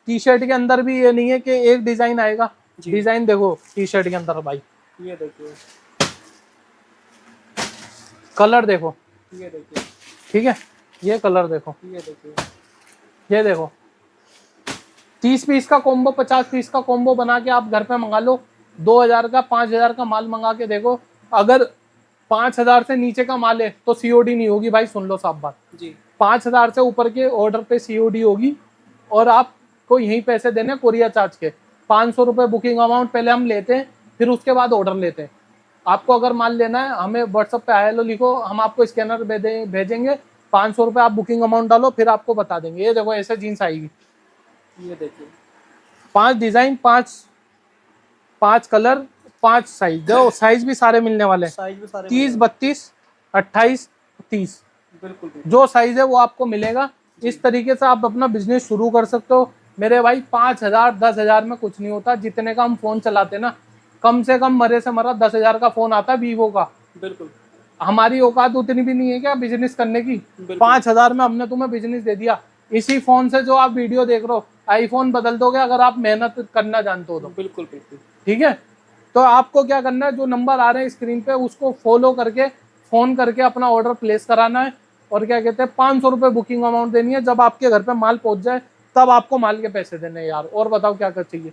टी शर्ट के अंदर भी ये नहीं है कि एक डिजाइन आएगा। डिजाइन देखो टी शर्ट के अंदर भाई, ये देखिए, कलर देखो, ये देखिए, ठीक है, ये कलर देखो, ये देखिए, ये देखो। 30 पीस का कॉम्बो, 50 पीस का कॉम्बो बना के आप घर पे मंगा लो। 2000 का 5000 का माल मंगा के देखो, अगर 5000 से नीचे का माल है तो सीओडी नहीं होगी भाई, सुन लो साफ बात जी। 5000 से ऊपर के ऑर्डर पे सीओडी होगी। और आपको यही पैसे देने कोरियर चार्ज के। 500 रुपये बुकिंग अमाउंट पहले हम लेते हैं, फिर उसके बाद ऑर्डर लेते हैं। आपको अगर माल लेना है हमें व्हाट्सअप पे ILO लिखो, हम आपको स्कैनर भेजेंगे। 500 रुपये आप बुकिंग अमाउंट डालो, फिर आपको बता देंगे। ये देखो ऐसे जीन्स आएगी, ये देखिए, 5 डिजाइन, 5 कलर, 5 साइज। देखो साइज भी सारे मिलने वाले हैं, साइज भी सारे 30, 32, 28, 30। बिल्कुल जो साइज है वो आपको मिलेगा। इस तरीके से आप अपना बिजनेस शुरू कर सकते हो मेरे भाई। 5000 10,000 में कुछ नहीं होता। जितने का हम फोन चलाते ना, कम से कम मरे से मरा 10,000 का फोन आता है वीवो का। बिल्कुल। हमारी औकात उतनी भी नहीं है क्या बिजनेस करने की। 5000 में हमने तुम्हें बिजनेस दे दिया। इसी फोन से जो आप वीडियो देख रहे हो, आईफोन बदल दोगे अगर आप मेहनत करना जानते हो तो। बिल्कुल बिल्कुल। ठीक है, तो आपको क्या करना है, जो नंबर आ रहे हैं स्क्रीन पे उसको फॉलो करके फोन करके अपना ऑर्डर प्लेस कराना है। और क्या कहते हैं, 500 रुपये बुकिंग अमाउंट देनी है। जब आपके घर पे माल पहुंच जाए तब आपको माल के पैसे देने हैं यार। और बताओ क्या कर चाहिए।